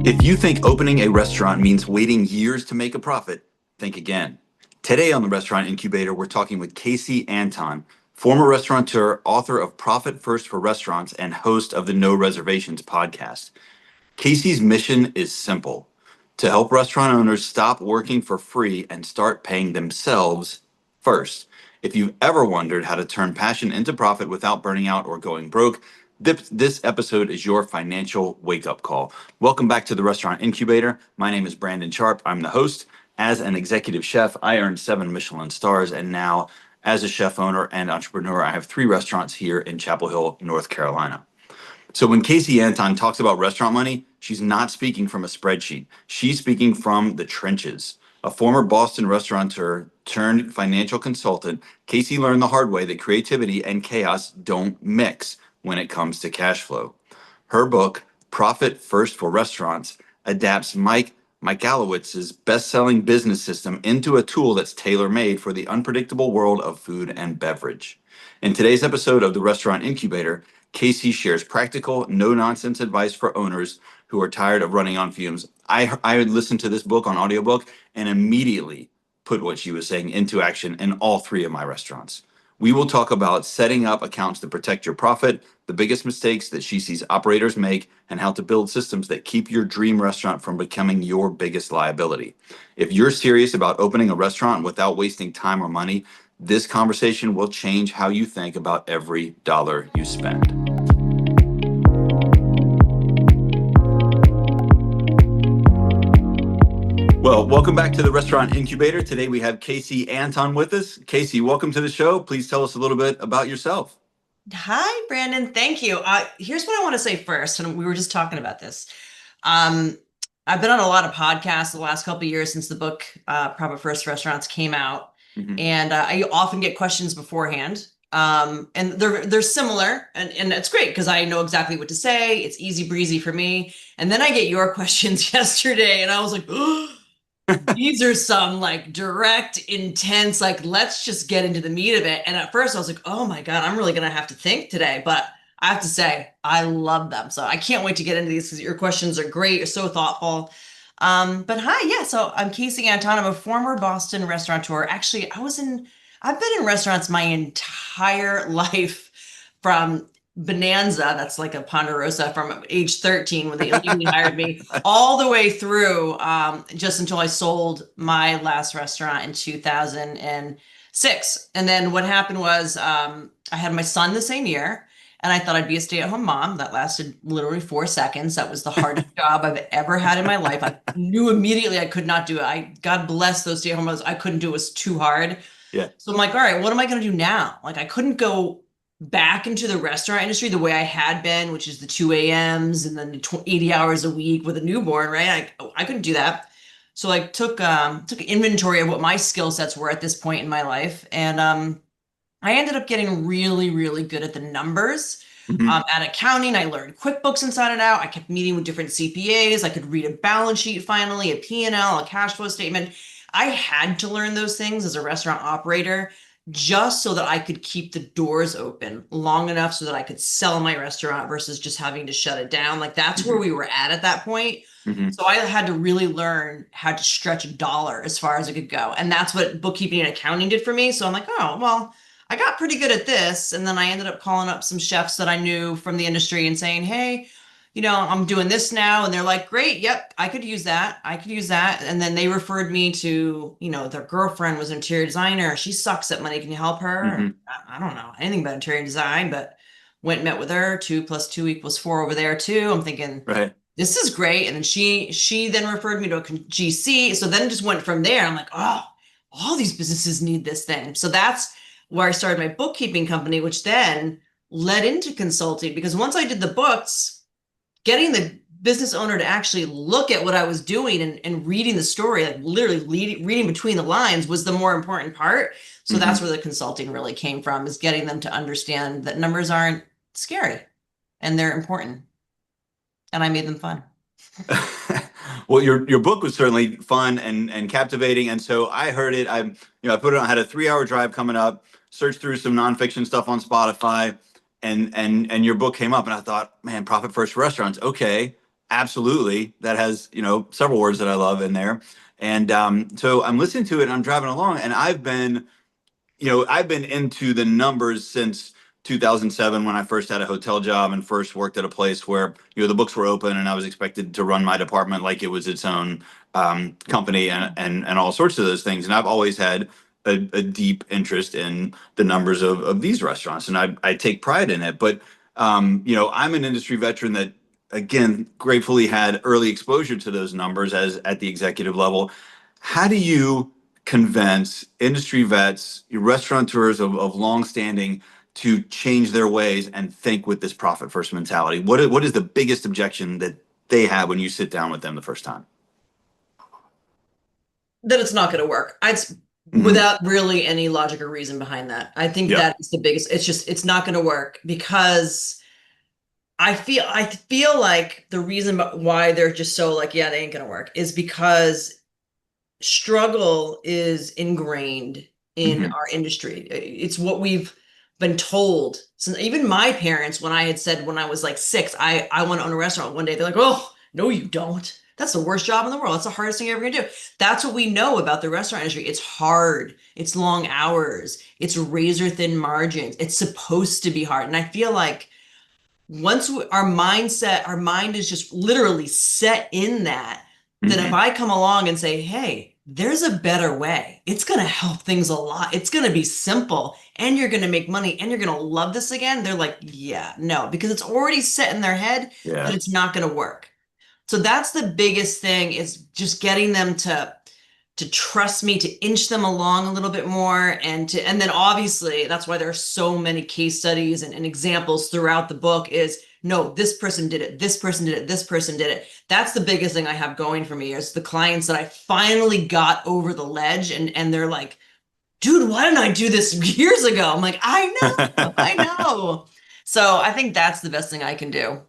If you think opening a restaurant means waiting years to make a profit, think again. Today on the Restaurant Incubator, we're talking with Kasey Anton, former restaurateur, author of Profit First for Restaurants, and host of the No Reservations podcast. Kasey's mission is simple: to help restaurant owners stop working for free and start paying themselves first. If you've ever wondered how to turn passion into profit without burning out or going broke, this episode is your financial wake-up call. Welcome back to the Restaurant Incubator. My name is Brandon Sharp. I'm the host. As an executive chef, I earned 7 Michelin stars, and now as a chef owner and entrepreneur, I have 3 restaurants here in Chapel Hill, North Carolina. So when Kasey Anton talks about restaurant money, she's not speaking from a spreadsheet. She's speaking from the trenches. A former Boston restaurateur turned financial consultant, Kasey learned the hard way that creativity and chaos don't mix when it comes to cash flow. Her book, Profit First for Restaurants, adapts Mike Michalowicz's best-selling business system into a tool that's tailor-made for the unpredictable world of food and beverage. In today's episode of the Restaurant Incubator, Kasey shares practical, no-nonsense advice for owners who are tired of running on fumes. I listened to this book on audiobook and immediately put what she was saying into action in all 3 of my restaurants. We will talk about setting up accounts to protect your profit, the biggest mistakes that she sees operators make, and how to build systems that keep your dream restaurant from becoming your biggest liability. If you're serious about opening a restaurant without wasting time or money, this conversation will change how you think about every dollar you spend. Well, welcome back to the Restaurant Incubator. Today we have Kasey Anton with us. Kasey, welcome to the show. Please tell us a little bit about yourself. Hi, Brandon. Thank you. Here's what I want to say first, and we were just talking about this. I've been on a lot of podcasts the last couple of years since the book Profit First Restaurants came out, and I often get questions beforehand, and they're similar, and it's great because I know exactly what to say. It's easy breezy for me, and then I get your questions yesterday, and I was like, oh, these are some like direct, intense, like, let's just get into the meat of it. And at first I was like, oh my God, I'm really going to have to think today. But I have to say, I love them. So I can't wait to get into these because your questions are great. You're so thoughtful. But hi, yeah. So I'm Kasey Anton. I'm a former Boston restaurateur. Actually, I've been in restaurants my entire life, from Bonanza, that's like a Ponderosa, from age 13 when they illegally hired me, all the way through just until I sold my last restaurant in 2006. And then what happened was I had my son the same year, and I thought I'd be a stay-at-home mom. That lasted literally 4 seconds. That was the hardest job I've ever had in my life. I knew immediately I could not do it. God bless those stay-at-home mothers. I couldn't do it. It was too hard. Yeah. So I'm like, all right, what am I going to do now? Like, I couldn't go back into the restaurant industry the way I had been, which is the 2 a.m.s and then the 80 hours a week with a newborn, right? I couldn't do that. So I took inventory of what my skill sets were at this point in my life. And I ended up getting really, really good at the numbers. At accounting, I learned QuickBooks inside and out. I kept meeting with different CPAs. I could read a balance sheet finally, a P&L, a cash flow statement. I had to learn those things as a restaurant operator, just so that I could keep the doors open long enough so that I could sell my restaurant versus just having to shut it down. Like, that's where we were at that point. So I had to really learn how to stretch a dollar as far as I could go. And that's what bookkeeping and accounting did for me. So I'm like, oh, well, I got pretty good at this. And then I ended up calling up some chefs that I knew from the industry and saying, hey, I'm doing this now. And they're like, great. Yep. I could use that. I could use that. And then they referred me to, their girlfriend was an interior designer. She sucks at money. Can you help her? I don't know anything about interior design, but went and met with her. 2 + 2 = 4 over there too. I'm thinking, Right. This is great. And then she then referred me to a GC. So then just went from there. I'm like, oh, all these businesses need this thing. So that's where I started my bookkeeping company, which then led into consulting, because once I did the books, getting the business owner to actually look at what I was doing and reading the story, like literally reading between the lines, was the more important part. So that's where the consulting really came from, is getting them to understand that numbers aren't scary and they're important. And I made them fun. Well, your book was certainly fun and captivating. And so I heard it. I put it on, I had a 3-hour drive coming up, searched through some nonfiction stuff on Spotify, and your book came up, and I thought, man, Profit First Restaurants. Okay. Absolutely. That has, several words that I love in there. And so I'm listening to it and I'm driving along, and I've been into the numbers since 2007 when I first had a hotel job and first worked at a place where, the books were open and I was expected to run my department like it was its own company and all sorts of those things. And I've always had a deep interest in the numbers of these restaurants, and I take pride in it. But, I'm an industry veteran that, again, gratefully had early exposure to those numbers as at the executive level. How do you convince industry vets, your restaurateurs of long standing, to change their ways and think with this profit first mentality? What is the biggest objection that they have when you sit down with them the first time? That it's not going to work. Without really any logic or reason behind that. I think Yeah. that is the biggest. It's not going to work because I feel like the reason why they're just so like, yeah, they ain't going to work is because struggle is ingrained in Hmm. our industry. It's what we've been told. So even my parents, when I had said when I was like 6, I want to own a restaurant one day, they're like, oh, no, you don't. That's the worst job in the world. That's the hardest thing you're ever gonna do. That's what we know about the restaurant industry. It's hard. It's long hours. It's razor thin margins. It's supposed to be hard. And I feel like our mind is just literally set in that, that if Hmm. I come along and say, hey, there's a better way, it's going to help things a lot. It's going to be simple and you're going to make money and you're going to love this again. They're like, yeah, no, because it's already set in their head that Yeah. it's not going to work. So that's the biggest thing, is just getting them to trust me, to inch them along a little bit more, and then obviously that's why there are so many case studies and examples throughout the book. Is no, this person did it, this person did it, this person did it. That's the biggest thing I have going for me, is the clients that I finally got over the ledge, and they're like, dude, why didn't I do this years ago? I'm like, I know. So I think that's the best thing I can do.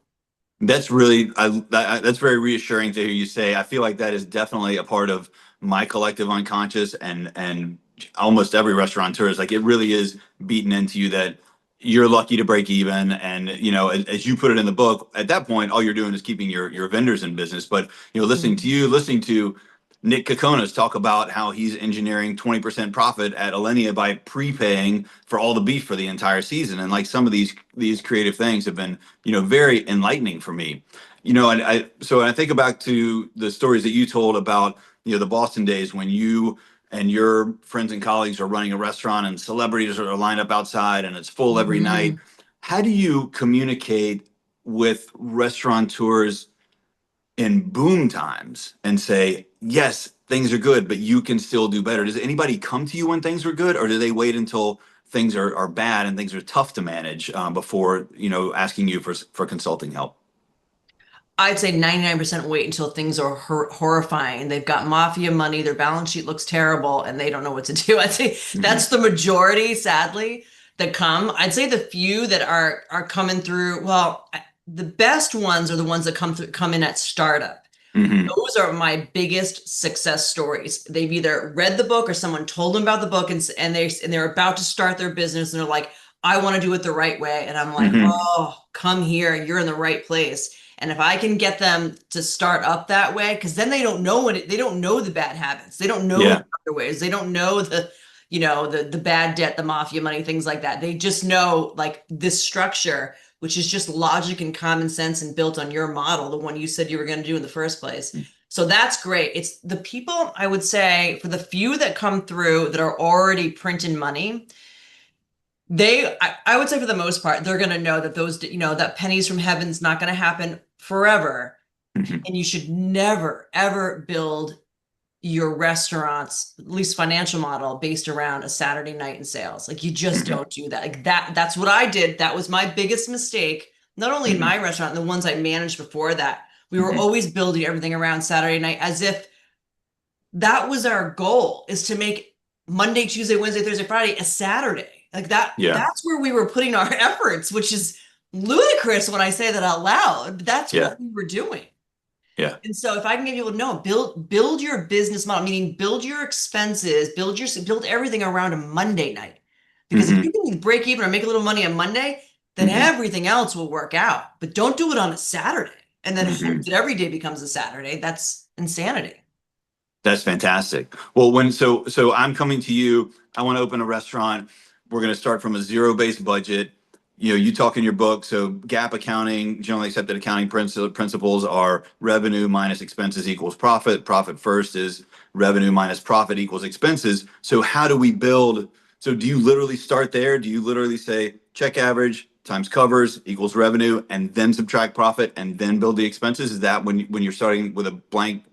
That's very reassuring to hear you say. I feel like that is definitely a part of my collective unconscious, and almost every restaurateur is like, it really is beaten into you that you're lucky to break even. And as you put it in the book, at that point all you're doing is keeping your vendors in business. But listening to Mhm. you, listening to Nick Kokonas talk about how he's engineering 20% profit at Alinea by prepaying for all the beef for the entire season. And like, some of these creative things have been, very enlightening for me. So when I think back to the stories that you told about, the Boston days when you and your friends and colleagues are running a restaurant and celebrities are lined up outside and it's full every night. Mhm. How do you communicate with restaurateurs in boom times and say, yes, things are good, but you can still do better? Does anybody come to you when things are good, or do they wait until things are bad and things are tough to manage before asking you for consulting help? I'd say 99% wait until things are horrifying. They've got mafia money, their balance sheet looks terrible, and they don't know what to do. I'd say Hmm. that's the majority, sadly, that come. I'd say the few that are coming through, well, the best ones are the ones that come in at startup. Hmm. Those are my biggest success stories. They've either read the book or someone told them about the book, and they're about to start their business, and they're like, I want to do it the right way. And I'm like, Hmm. oh, come here, you're in the right place. And if I can get them to start up that way, because then they don't know the bad habits. They don't know the Yeah. other ways. They don't know the bad debt, the mafia money, things like that. They just know like this structure, which is just logic and common sense and built on your model, the one you said you were going to do in the first place. So that's great. It's the people, I would say, for the few that come through that are already printing money, I would say for the most part, they're going to know that that pennies from heaven's not going to happen forever. Hmm. And you should never, ever build your restaurant's, at least financial model, based around a Saturday night in sales. Like, you just Hmm. don't do that. Like that's what I did. That was my biggest mistake, not only in Hmm. my restaurant, and the ones I managed before that. We were Hmm. always building everything around Saturday night, as if that was our goal, is to make Monday, Tuesday, Wednesday, Thursday, Friday a Saturday. Like Yeah. that's where we were putting our efforts, which is ludicrous when I say that out loud. But that's Yeah. what we were doing. Yeah. And so if I can get people to know, build your business model, meaning build your expenses, build everything around a Monday night. Because if Hmm. you can break even or make a little money on Monday, then Hmm. everything else will work out. But don't do it on a Saturday. and then Mhm. hope that every day becomes a Saturday. That's insanity. That's fantastic. Well, so I'm coming to you. I want to open a restaurant. We're going to start from a zero-based budget. You talk in your book. So GAAP accounting, generally accepted accounting principles are revenue minus expenses equals profit. Profit first is revenue minus profit equals expenses. So how do we build? So do you literally start there? Do you literally say check average times covers equals revenue and then subtract profit and then build the expenses? Is that when you're starting with a blank,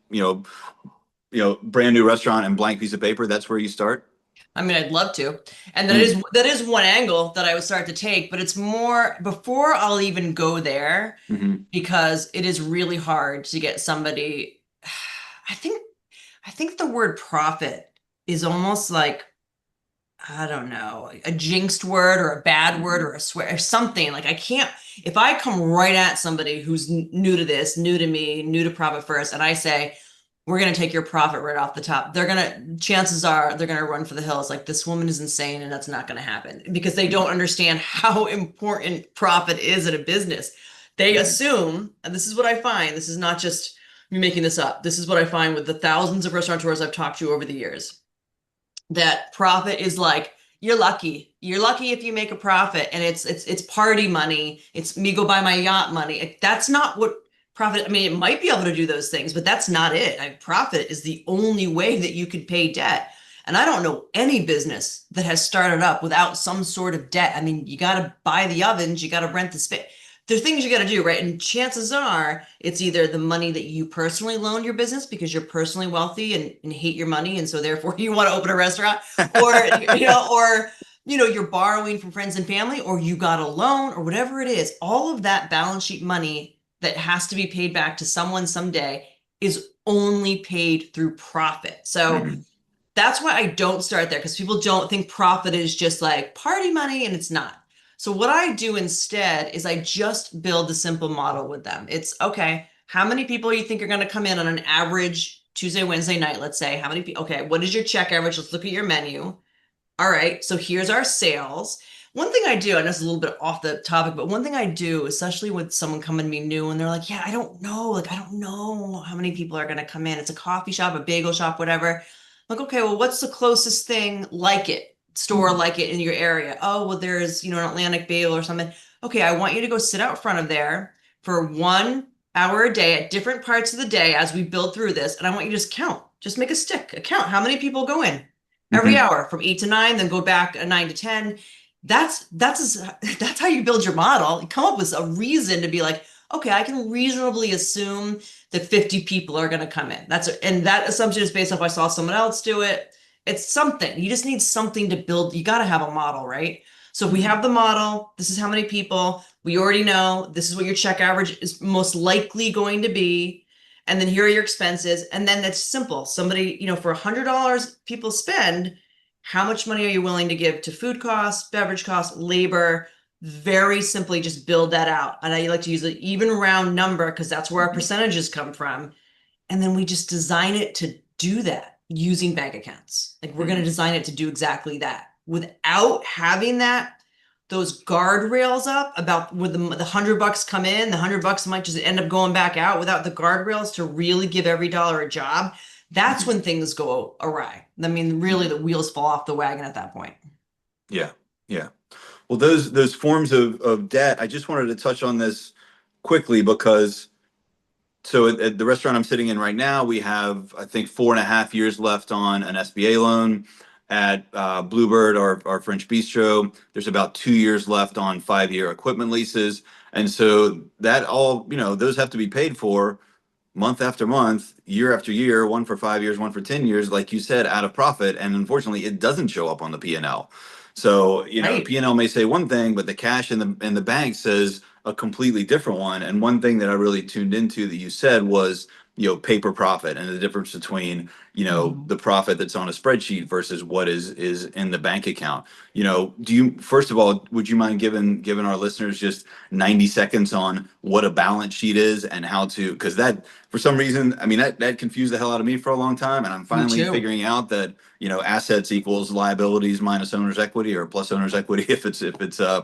brand new restaurant and blank piece of paper, that's where you start? I mean, I'd love to. And Mm. that is one angle that I would start to take, but it's more before I'll even go there, Hmm. because it is really hard to get somebody. I think I think the word profit is almost like, I don't know, a jinxed word or a bad word or a swear or something. Like I can't, if I come right at somebody who's new to this, new to me, new to profit first, and I say, we're going to take your profit right off the top, chances are they're going to run for the hills. Like this woman is insane and that's not going to happen because they don't understand how important profit is in a business. They Hmm. assume, and this is what I find, this is not just me making this up. This is what I find with the thousands of restaurateurs I've talked to over the years, that profit is like, you're lucky. You're lucky if you make a profit, and it's party money. It's me go buy my yacht money. That's not what profit. I mean, it might be able to do those things, but that's not it. Profit is the only way that you could pay debt. And I don't know any business that has started up without some sort of debt. I mean, you got to buy the ovens, you got to rent the space. There's things you got to do, right? And chances are it's either the money that you personally loaned your business because you're personally wealthy and hate your money. And so therefore you want to open a restaurant, or, you're borrowing from friends and family, or you got a loan or whatever it is. All of that balance sheet money that has to be paid back to someone someday is only paid through profit. So Hmm. that's why I don't start there, because people don't think profit is just like party money, and it's not. So what I do instead is I just build a simple model with them. It's okay, how many people you think are going to come in on an average Tuesday, Wednesday night, let's say? How many people? Okay, what is your check average? Let's look at your menu. All right, so here's our sales. One thing I do, I know it's a little bit off the topic, but one thing I do, especially with someone coming to me new and they're like, yeah, I don't know. Like, I don't know how many people are going to come in. It's a coffee shop, a bagel shop, whatever. Like, okay, well, what's the closest thing like it, store Hmm. like it in your area? Oh, well, there's, an Atlantic Bagel or something. Okay, I want you to go sit out front of there for 1 hour a day at different parts of the day as we build through this. And I want you to just count, just make a stick, a count. How many people go in every Hmm. hour from 8 to 9, then go back 9 to 10? That's how you build your model. You come up with a reason to be like, okay, I can reasonably assume that 50 people are going to come in. And that assumption is based off I saw someone else do it. It's something. You just need something to build. You got to have a model, right? So if we Hmm. have the model, this is how many people, we already know this is what your check average is most likely going to be. And then here are your expenses. And then that's simple. Somebody, for $100 people spend, how much money are you willing to give to food costs, beverage costs, labor? Very simply just build that out. And I like to use an even round number because that's where our percentages come from. And then we just design it to do that using bank accounts. Like we're going to Hmm. design it to do exactly that without having those guardrails up about where the $100 come in, the $100 might just end up going back out, without the guardrails to really give every dollar a job. That's Hmm. when things go awry. I mean, really, the wheels fall off the wagon at that point. Yeah. Yeah. Well, those forms of debt, I just wanted to touch on this quickly because so at the restaurant I'm sitting in right now, we have, I think, 4.5 years left on an SBA loan. At Bluebird, our French bistro, there's about 2 years left on 5-year equipment leases. And so that all, those have to be paid for month after month, year after year, one for 5 years, one for 10 years, like you said, out of profit. And unfortunately, it doesn't show up on the P&L. So, the Right. P&L may say one thing, but the cash in the bank says a completely different one. And one thing that I really tuned into that you said was, paper profit and the difference between, Mhm. the profit that's on a spreadsheet versus what is in the bank account. Do you, first of all, would you mind giving our listeners just 90 seconds on what a balance sheet is and how to, because that, for some reason, I mean, that confused the hell out of me for a long time. And I'm Me finally too. figuring out that, assets equals liabilities minus owner's equity, or plus owner's equity if it's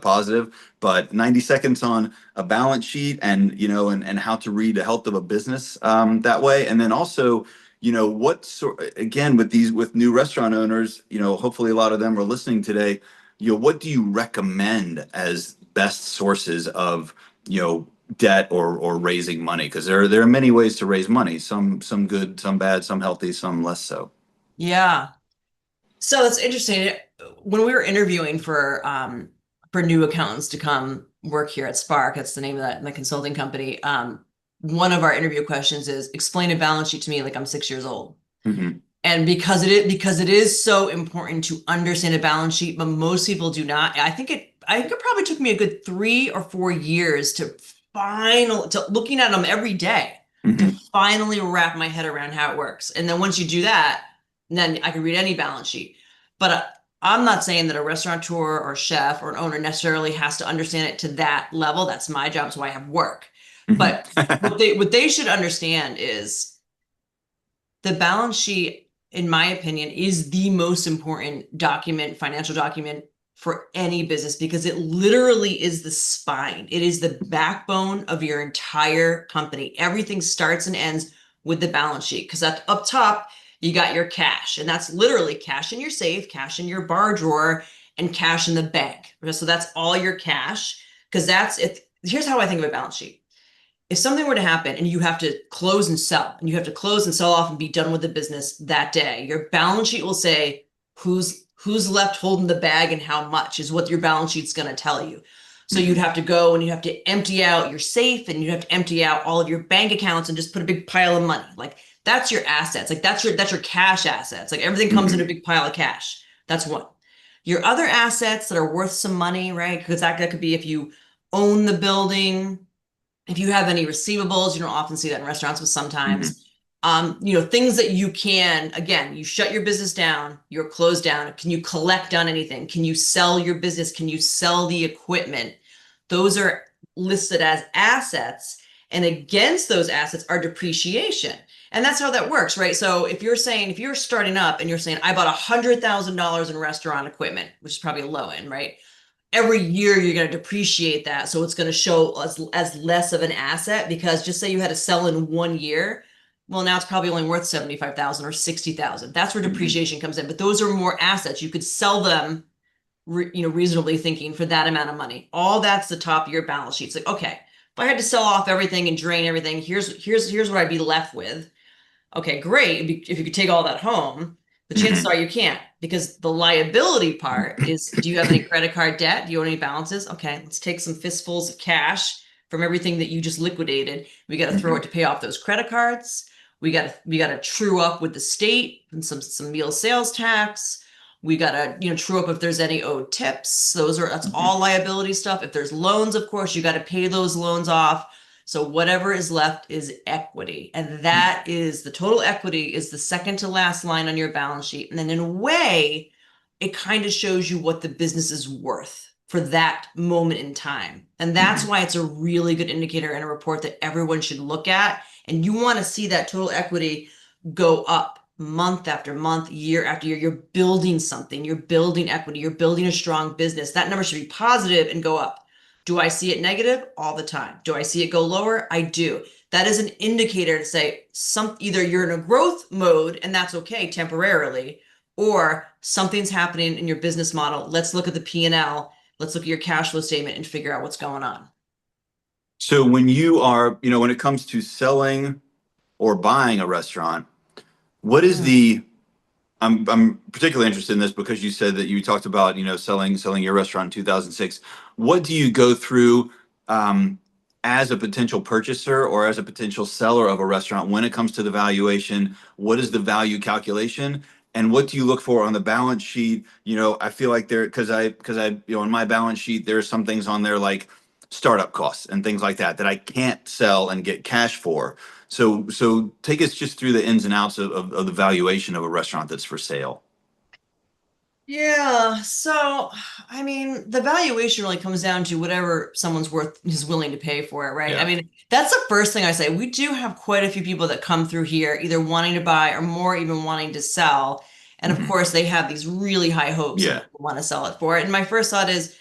positive. But 90 seconds on a balance sheet, and and how to read the health of a business that way. And then also, what sort, again, with new restaurant owners, hopefully a lot of them are listening today. What do you recommend as best sources of, debt or raising money? Because there are many ways to raise money. Some good, some bad, some healthy, some less so. Yeah. So it's interesting. When we were interviewing for new accountants to come work here at Spark, that's the name of that my consulting company. One of our interview questions is explain a balance sheet to me like I'm 6 years old. Hmm. And because it is so important to understand a balance sheet, but most people do not. I think it probably took me a good 3 or 4 years to looking at them every day to Hmm. finally wrap my head around how it works. And then once you do that, then I can read any balance sheet. But I'm not saying that a restaurateur or chef or an owner necessarily has to understand it to that level. That's my job, so I have work. Hmm. But what they should understand is the balance sheet, in my opinion, is the most important document, financial document for any business because it literally is the spine. It is the backbone of your entire company. Everything starts and ends with the balance sheet because up top, you got your cash, and that's literally cash in your safe, cash in your bar drawer, and cash in the bank. So that's all your cash because that's it. Here's how I think of a balance sheet. If something were to happen and you have to close and sell, and you have to close and sell off and be done with the business that day, your balance sheet will say who's left holding the bag and how much is what your balance sheet's going to tell you. So you'd Hmm. have to go and you have to empty out your safe and you have to empty out all of your bank accounts and just put a big pile of money. Like that's your assets. Like that's your cash assets. Like everything comes in a Hmm. big pile of cash. That's one. Your other assets that are worth some money, right? Because that could be if you own the building, if you have any receivables, you don't often see that in restaurants, but Hmm. sometimes, things that you can, again, you shut your business down, you're closed down. Can you collect on anything? Can you sell your business? Can you sell the equipment? Those are listed as assets. And against those assets are depreciation. And that's how that works, right? So if you're starting up and you're saying, I bought $100,000 in restaurant equipment, which is probably a low end, right? Every year you're going to depreciate that. So it's going to show as less of an asset because just say you had to sell in 1 year. Well, now it's probably only worth 75,000 or 60,000. That's where Hmm. depreciation comes in. But those are more assets. You could sell them, reasonably thinking for that amount of money. All that's the top of your balance sheet. It's like, okay, if I had to sell off everything and drain everything, here's what I'd be left with. Okay, great. If you could take all that home, the chances Hmm. are you can't because the liability part is, do you have any credit card debt? Do you owe any balances? Okay, let's take some fistfuls of cash from everything that you just liquidated. We got to throw Hmm. it to pay off those credit cards. We got to true up with the state and some meal sales tax. We got to, true up if there's any owed tips. That's Hmm. all liability stuff. If there's loans, of course, you got to pay those loans off. So whatever is left is equity. And that is the total equity is the second to last line on your balance sheet. And then in a way, it kind of shows you what the business is worth for that moment in time. And that's Hmm. why it's a really good indicator and a report that everyone should look at. And you want to see that total equity go up month after month, year after year. You're building something, you're building equity, you're building a strong business. That number should be positive and go up. Do I see it negative? All the time. Do I see it go lower? I do. That is an indicator to say either you're in a growth mode and that's okay temporarily, or something's happening in your business model. Let's look at the P&L. Let's look at your cash flow statement and figure out what's going on. So when you are, when it comes to selling or buying a restaurant, what is Mm. the I'm particularly interested in this because you said that you talked about, selling your restaurant in 2006. What do you go through um, as a potential purchaser or as a potential seller of a restaurant when it comes to the valuation? What is the value calculation? And what do you look for on the balance sheet? I feel like because I, on my balance sheet, there are some things on there like startup costs and things like that that I can't sell and get cash for. So take us just through the ins and outs of the valuation of a restaurant that's for sale. Yeah, so I mean, the valuation really comes down to whatever someone's worth is willing to pay for it, right? I Yeah. mean, that's the first thing I say. We do have quite a few people that come through here either wanting to buy or more even wanting to sell. And of Hmm. course, they have these really high hopes of Yeah. what they want to sell it for. And my first thought is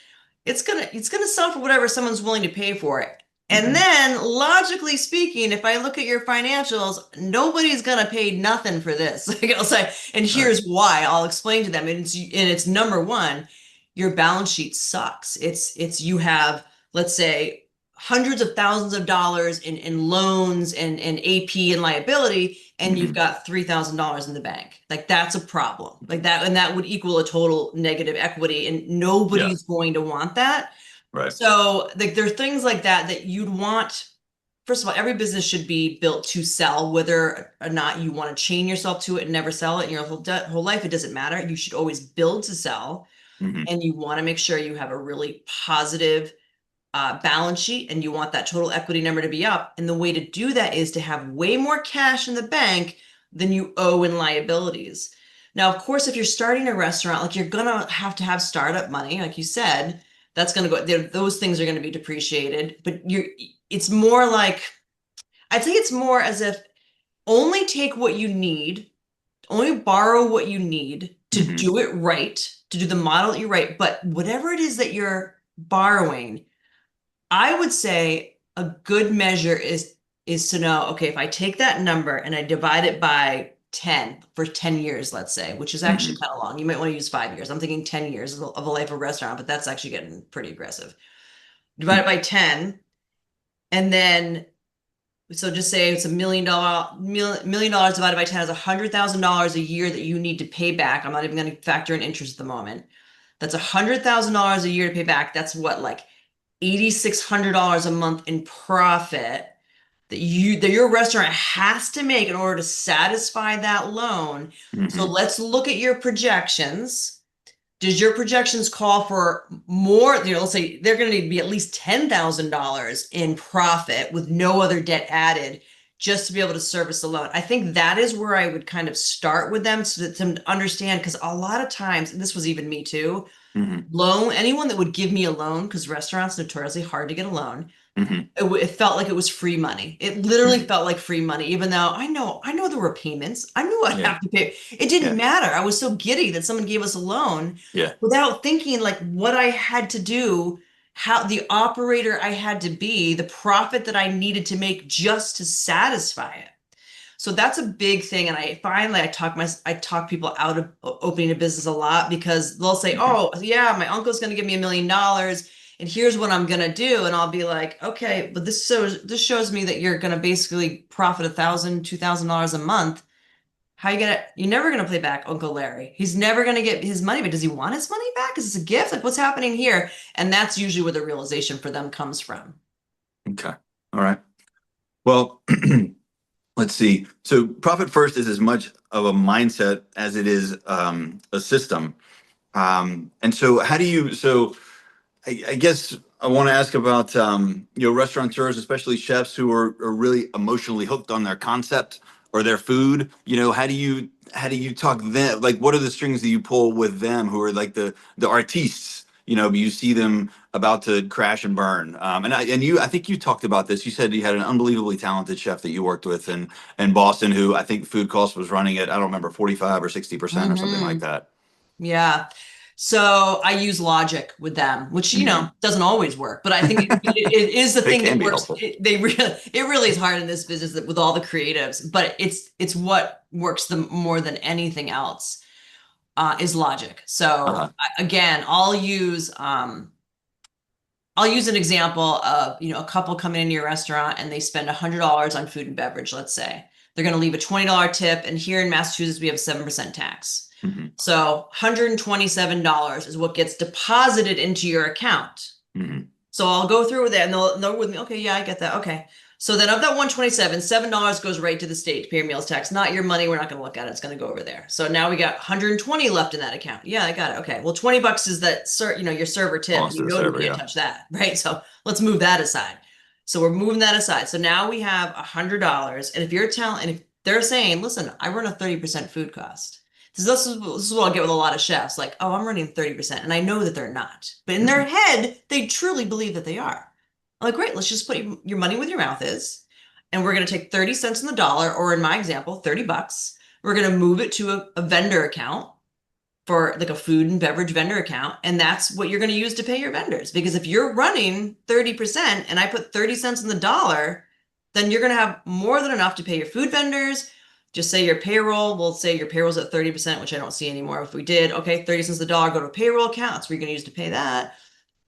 it's gonna sell for whatever someone's willing to pay for it. And Hmm. then logically speaking, if I look at your financials, nobody's gonna pay nothing for this. Like I'll say, and Right. here's why. I'll explain to them. And it's number one, your balance sheet sucks. It's you have, let's say, hundreds of thousands of dollars in loans and AP and liability, and you've Hmm. got $3,000 in the bank. Like that's a problem. Like that, and that would equal a total negative equity, and Yeah. nobody's going to want that. Right. So like there are things like that that you'd want. First of all, every business should be built to sell, whether or not you want to chain yourself to it and never sell it in your whole life. It doesn't matter. You should always build to sell, Hmm. and you want to make sure you have a really positive balance sheet, and you want that total equity number to be up. And the way to do that is to have way more cash in the bank than you owe in liabilities. Now, of course, if you're starting a restaurant, like you're gonna have to have startup money, like you said, that's gonna go, those things are gonna be depreciated, but it's more like, I'd say it's more as if only take what you need, only borrow what you need to Hmm. do it right, to do the model that you right, but whatever it is that you're borrowing, I would say a good measure is to know, okay, if I take that number and I divide it by 10 for 10 years, let's say, which is actually Hmm. kind of long. You might want to use 5 years. I'm thinking 10 years of a life of a restaurant, but that's actually getting pretty aggressive. Divide it by 10, and then so just say it's $1 million divided by 10 is $100,000 a year that you need to pay back. I'm not even going to factor in interest at the moment. That's $100,000 a year to pay back. That's what, like $8,600 a month in profit that your restaurant has to make in order to satisfy that loan. So Hmm. let's look at your projections. Does your projections call for more? Let's say they're going to need to be at least $10,000 in profit with no other debt added just to be able to service the loan. I think that is where I would kind of start with them so that to understand, because a lot of times, and this was even me too, Hmm. anyone that would give me a loan, because restaurants notoriously hard to get a loan, Hmm. it felt like it was free money. It literally Hmm. felt like free money, even though I know there were payments. I knew I'd Yeah. have to pay. It didn't Yeah. matter. I was so giddy that someone gave us a loan Yeah. without thinking like what I had to do, how the operator I had to be, the profit that I needed to make just to satisfy it. So that's a big thing. And I find like I talk people out of opening a business a lot because they'll say, Hmm. "Oh, yeah, my uncle's going to give me $1 million, and here's what I'm going to do." And I'll be like, "Okay, but this shows me that you're going to basically profit $1,000, $2,000 a month. How you gonna? You're never going to pay back Uncle Larry. He's never going to get his money. But does he want his money back? Is this a gift? Like what's happening here?" And that's usually where the realization for them comes from. Okay. All right. Well, let's see. So profit first is as much of a mindset as it is a system. And so how do you, so I guess I want to ask about, restaurateurs, especially chefs who are really emotionally hooked on their concept or their food. How do you talk them? Like, what are the strings that you pull with them who are like the artistes? You see them about to crash and burn. I think you talked about this. You said you had an unbelievably talented chef that you worked with in Boston, who I think food cost was running at, I don't remember, 45 or 60% or something like Hmm. that. Yeah. So I use logic with them, which, Hmm. doesn't always work, but I think it is the It thing can that be works. helpful. It really is hard in this business with all the creatives, but it's what works the more than anything else, is logic. So Uh-huh. again, I'll use an example of, a couple coming into your restaurant and they spend $100 on food and beverage, let's say. They're going to leave a $20 tip, and here in Massachusetts we have a 7% tax. Hmm. So $127 is what gets deposited into your account. Hmm. So I'll go through with that and they'll with me. Okay, yeah, I get that. Okay. So then of that 127, $7 goes right to the state to pay your meals tax. Not your money. We're not going to look at it. It's going to go over there. So now we got 120 left in that account. Yeah, I got it. Okay. Well, $20 is that, your server tip. Lost You to the know you server, can't yeah. touch that, right? So let's move that aside. So we're moving that aside. So now we have $100. And if they're saying, listen, I run a 30% food cost. This is what I'll get with a lot of chefs. Like, oh, I'm running 30%. And I know that they're not. But in their head, they truly believe that they are. I'm like, great, let's just put your money where your mouth is. And we're going to take 30 cents on the dollar, or in my example, 30 bucks. We're going to move it to a vendor account, for like a food and beverage vendor account. And that's what you're going to use to pay your vendors. Because if you're running 30% and I put 30 cents on the dollar, then you're going to have more than enough to pay your food vendors. Just say your payroll, we'll say your payroll's at 30%, which I don't see anymore. If we did, okay, 30 cents a dollar, go to a payroll account. That's where you're going to use to pay that.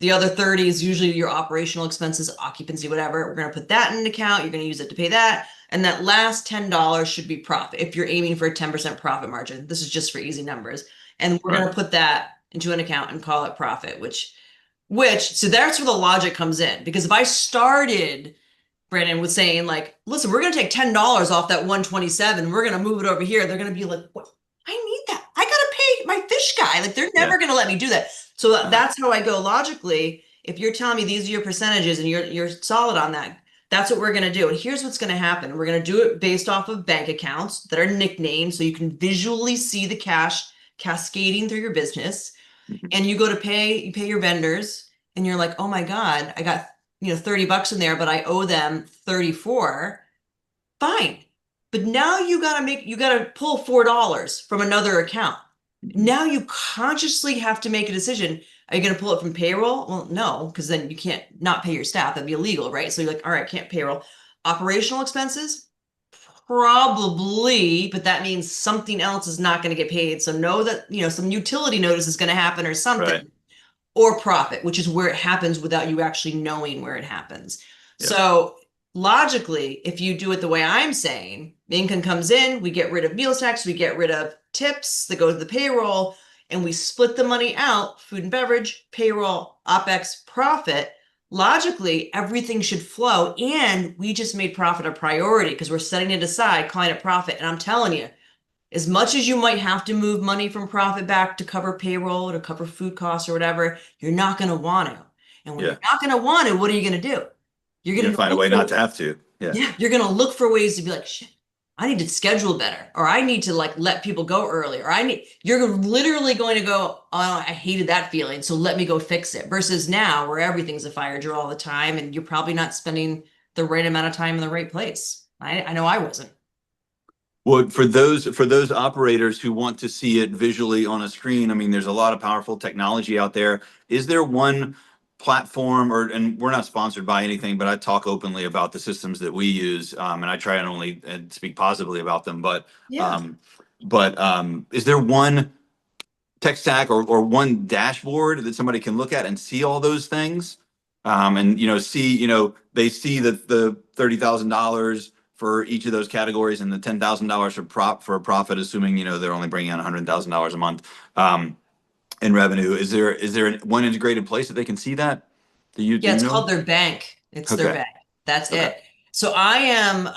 The other 30 is usually your operational expenses, occupancy, whatever. We're going to put that in an account. You're going to use it to pay that. And that last $10 should be profit if you're aiming for a 10% profit margin. This is just for easy numbers. And we're going to put that into an account and call it profit, so that's where the logic comes in. Because if I started, Brandon, with saying like, listen, we're going to take $10 off that 127, we're going to move it over here. They're going to be like, what? I need that. I got to pay my fish guy. Like they're never going to let me do that. So that's how I go logically. If you're telling me these are your percentages and you're solid on that, that's what we're going to do. And here's what's going to happen. We're going to do it based off of bank accounts that are nicknamed so you can visually see the cash cascading through your business. And you go to you pay your vendors and you're like, oh my God, I got, 30 bucks in there, but I owe them 34. Fine. But now you got to pull $4 from another account. Now you consciously have to make a decision. Are you going to pull it from payroll? Well, no, because then you can't not pay your staff. That'd be illegal, right? So you're like, all right, can't payroll. Operational expenses? Probably, but that means something else is not going to get paid. So know that, some utility notice is going to happen or something. Right. Or profit, which is where it happens without you actually knowing where it happens. Yeah. So logically, if you do it the way I'm saying, income comes in, we get rid of meals tax, we get rid of tips that go to the payroll, and we split the money out, food and beverage, payroll, OpEx, profit. Logically, everything should flow, and we just made profit a priority because we're setting it aside, calling it profit. And I'm telling you, as much as you might have to move money from profit back to cover payroll, to cover food costs or whatever, you're not going to want to. And when you're not going to want to, what are you going to do? You're going to find a way not to have to. Yeah. You're going to look for ways to be like, shit, I need to schedule better, or I need to let people go early, or you're literally going to go, oh, I hated that feeling, so let me go fix it. Versus now where everything's a fire drill all the time and you're probably not spending the right amount of time in the right place. I know I wasn't. Well, for those operators who want to see it visually on a screen, I mean, there's a lot of powerful technology out there. Is there one platform, and we're not sponsored by anything, but I talk openly about the systems that we use, and I try and only speak positively about them. But is there one tech stack or one dashboard that somebody can look at and see all those things, and see they see that the $30,000 for each of those categories and the $10,000 for a profit, assuming they're only bringing in $100,000 a month. In revenue, is there one integrated place that they can see that? It's called their bank. It's their bank. That's it. So I am,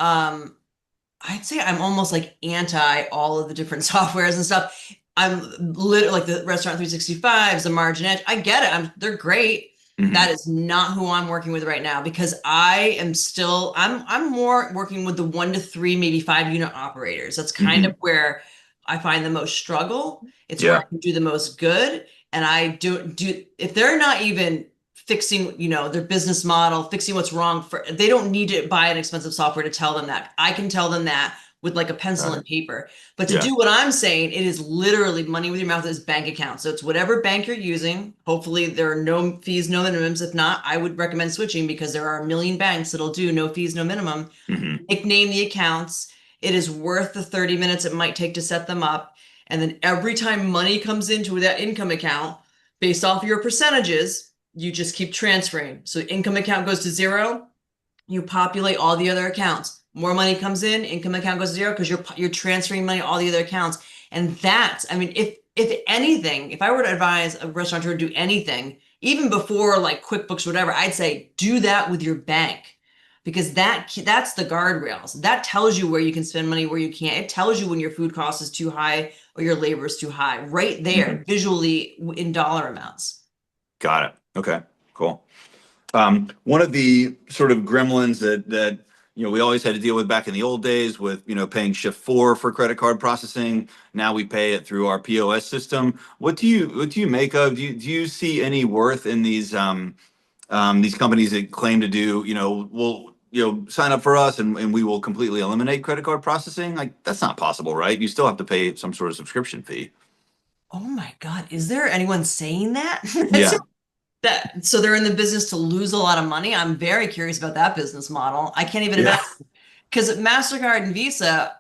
I'd say I'm almost like anti all of the different softwares and stuff. I'm literally like the Restaurant 365s, the Margin Edge. I get it. They're great. Mm-hmm. That is not who I'm working with right now, because I'm more working with the 1 to 3, maybe 5 unit operators. That's kind of where I find the most struggle. It's where I can do the most good. And I do if they're not even fixing, their business model, fixing what's wrong, they don't need to buy an expensive software to tell them that. I can tell them that with like a pencil and paper. But to do what I'm saying, it is literally money with your mouth is bank account. So it's whatever bank you're using. Hopefully there are no fees, no minimums. If not, I would recommend switching, because there are a million banks that'll do no fees, no minimum. Nickname the accounts. It is worth the 30 minutes it might take to set them up. And then every time money comes into that income account, based off of your percentages, you just keep transferring. So income account goes to 0. You populate all the other accounts. More money comes in, income account goes to 0, because you're transferring money to all the other accounts. And that's, if anything, if I were to advise a restaurateur to do anything, even before like QuickBooks, whatever, I'd say do that with your bank. Because that's the guardrails. That tells you where you can spend money, where you can't. It tells you when your food cost is too high or your labor is too high, right there, visually in dollar amounts. Got it. Okay, cool. One of the sort of gremlins that we always had to deal with back in the old days with paying shift 4 for credit card processing. Now we pay it through our POS system. What do you make of? Do you see any worth in these companies that claim to do, will sign up for us and we will completely eliminate credit card processing? Like that's not possible, right? You still have to pay some sort of subscription fee. Oh my God, is there anyone saying that? Yeah. So they're in the business to lose a lot of money. I'm very curious about that business model. I can't even Yeah. imagine because MasterCard and Visa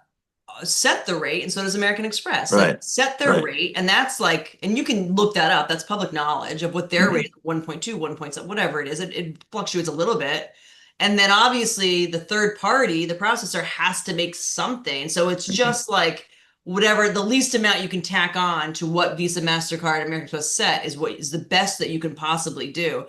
set the rate, and so does American Express. Like Right. set their Right. rate, and that's like, and you can look that up. That's public knowledge of what their Mhm. rate is, 1.2, 1.7, whatever it is. It fluctuates a little bit. And then obviously the third party, the processor has to make something. So it's Mhm. just like whatever the least amount you can tack on to what Visa, MasterCard, American Express set is what is the best that you can possibly do.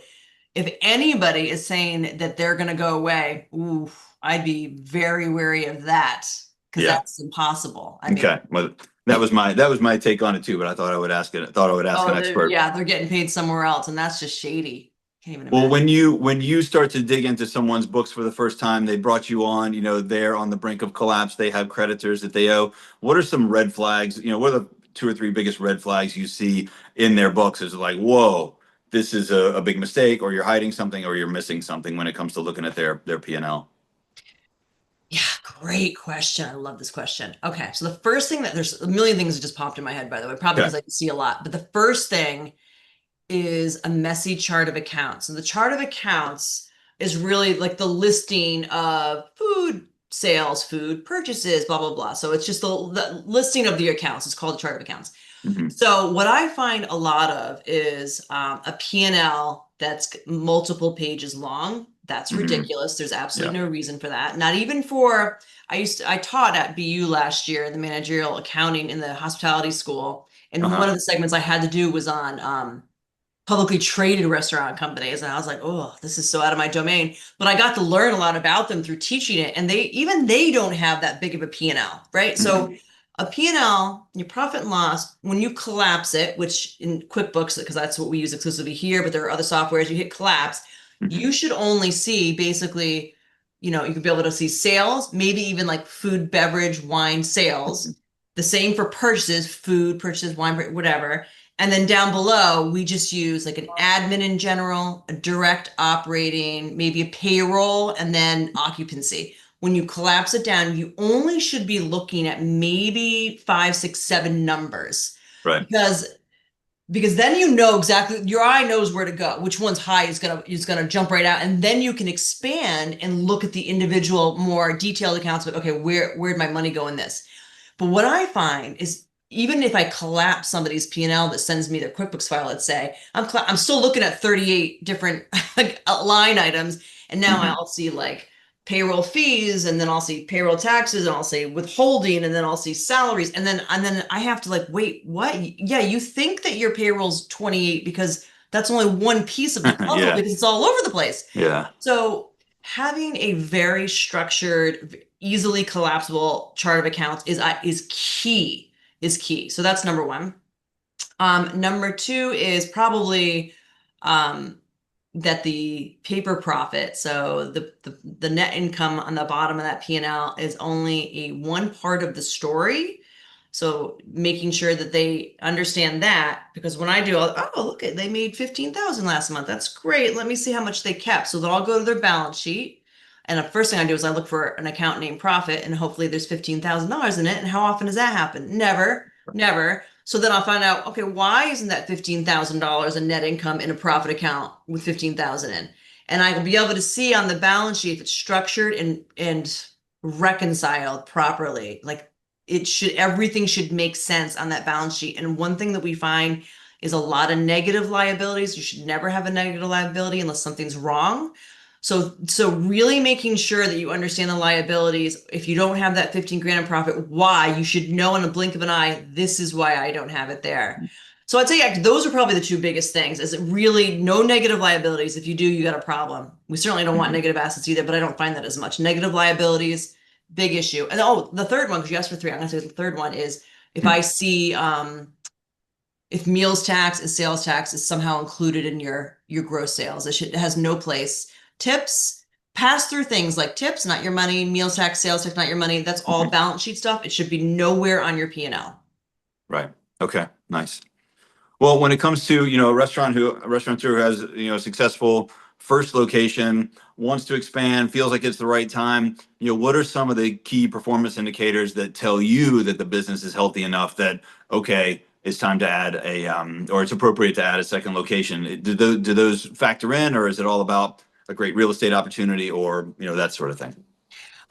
If anybody is saying that they're going to go away, ooh, I'd be very wary of that because Yeah. that's impossible. I mean, Okay. Well, that was my take on it too, but I thought I would ask it. I thought I would ask an oh, expert. yeah, they're getting paid somewhere else, and that's just shady. Can't even Well, imagine. when you start to dig into someone's books for the first time, they brought you on, they're on the brink of collapse, they have creditors that they owe. What are some red flags? What are the two or three biggest red flags you see in their books? Is like, whoa, this is a big mistake, or you're hiding something, or you're missing something when it comes to looking at their P&L. Yeah, great question. I love this question. Okay, so the first thing that there's a million things that just popped in my head, by the way, probably Okay. because I see a lot. But the first thing is a messy chart of accounts. And the chart of accounts is really like the listing of food sales, food purchases, blah, blah, blah. So it's just the listing of the accounts. It's called the chart of accounts. Mhm. So what I find a lot of is a P&L that's multiple pages long. That's Mhm. ridiculous. There's Yeah. absolutely no reason for that. Not even for, I taught at BU last year, the managerial accounting in the hospitality school. And one Uh-huh. of the segments I had to do was on publicly traded restaurant companies. And I was like, oh, this is so out of my domain. But I got to learn a lot about them through teaching it. And they don't have that big of a P&L, right? So Mhm. a P&L, your profit and loss, when you collapse it, which in QuickBooks, because that's what we use exclusively here, but there are other softwares, you hit collapse, you Mhm. should only see basically, you could be able to see sales, maybe even like food, beverage, wine sales. The same for purchases, food, purchases, wine, whatever. And then down below, we just use like an admin in general, a direct operating, maybe a payroll, and then occupancy. When you collapse it down, you only should be looking at maybe 5, 6, 7 numbers Right. because then you know exactly your eye knows where to go, which one's high is gonna jump right out, and then you can expand and look at the individual more detailed accounts. But okay, where'd my money go in this? But what I find is even if I collapse somebody's P&L that sends me their QuickBooks file, let's say, I'm still looking at 38 different like, line items. And now Mhm. I'll see like payroll fees, and then I'll see payroll taxes, and I'll see withholding, and then I'll see salaries. And then I have to like, wait, what? Yeah, you think that your payroll's 28 because that's only one piece of the puzzle Yeah. because it's all over the place. Yeah. So having a very structured, easily collapsible chart of accounts is key. Is key. So that's number one. Number two is probably um, that the paper profit, so the net income on the bottom of that P&L is only a one part of the story. So making sure that they understand that, because when I do, oh, look at they made 15,000 last month. That's great. Let me see how much they kept. So they'll all go to their balance sheet. And the first thing I do is I look for an account named profit, and hopefully there's $15,000 in it. And how often does that happen? Never, never. So then I'll find out, okay, why isn't that $15,000 in net income in a profit account with 15,000 in? And I will be able to see on the balance sheet if it's structured and reconciled properly. Like everything should make sense on that balance sheet. And one thing that we find is a lot of negative liabilities. You should never have a negative liability unless something's wrong. So really making sure that you understand the liabilities. If you don't have that 15 grand in profit, why? You should know in a blink of an eye, this is why I don't have it there. So I'd say those are probably the two biggest things. Is it really no negative liabilities? If you do, you got a problem. We certainly don't want Mhm. negative assets either, but I don't find that as much. Negative liabilities, big issue. And the third one, because you asked for three, I'm gonna say the third one is if I see if meals tax and sales tax is somehow included in your gross sales. It has no place. Tips, pass through things like tips, not your money, meals tax, sales tax, not your money. That's all balance sheet stuff. It should be nowhere on your P&L. Right. Okay. Nice. Well, when it comes to, a restaurateur who has, a successful first location, wants to expand, feels like it's the right time, what are some of the key performance indicators that tell you that the business is healthy enough that, okay, it's time to add or it's appropriate to add a second location? Do those factor in, or is it all about a great real estate opportunity or, that sort of thing?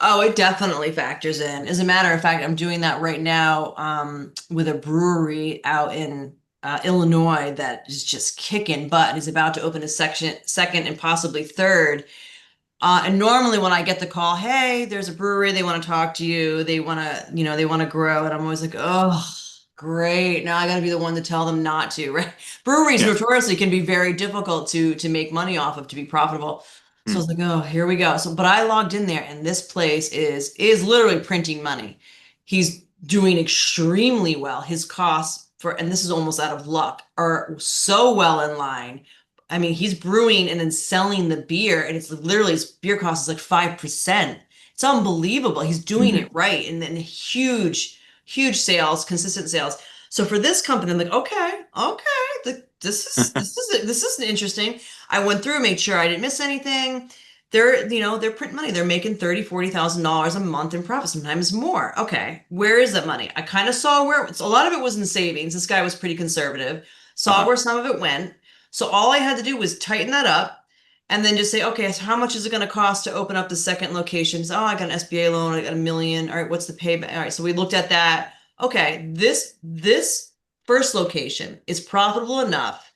Oh, it definitely factors in. As a matter of fact, I'm doing that right now with a brewery out in Illinois that is just kicking butt. He's about to open a second and possibly third. And normally when I get the call, hey, there's a brewery, they want to talk to you, they want to, they want to grow. And I'm always like, oh, great. Now I got to be the one to tell them not to, right? Breweries Yeah. notoriously can be very difficult to make money off of, to be profitable. So I Hmm. was like, oh, here we go. So, but I logged in there and this place is literally printing money. He's doing extremely well. His costs for, and this is almost out of luck, are so well in line. I mean, he's brewing and then selling the beer, and it's literally his beer cost is like 5%. It's unbelievable. He's doing Mhm. it right. And then huge sales, consistent sales. So for this company, I'm like, okay, this is interesting. I went through, made sure I didn't miss anything. They're printing money. They're making $30,000-$40,000 a month in profit, sometimes more. Okay, where is that money? I kind of saw where a lot of it was in savings. This guy was pretty conservative. Saw Uh-huh. where some of it went. So all I had to do was tighten that up and then just say, okay, so how much is it going to cost to open up the second location? So, oh, I got an SBA loan, I got $1 million. All right, what's the payback? All right, so we looked at that. Okay, this first location is profitable enough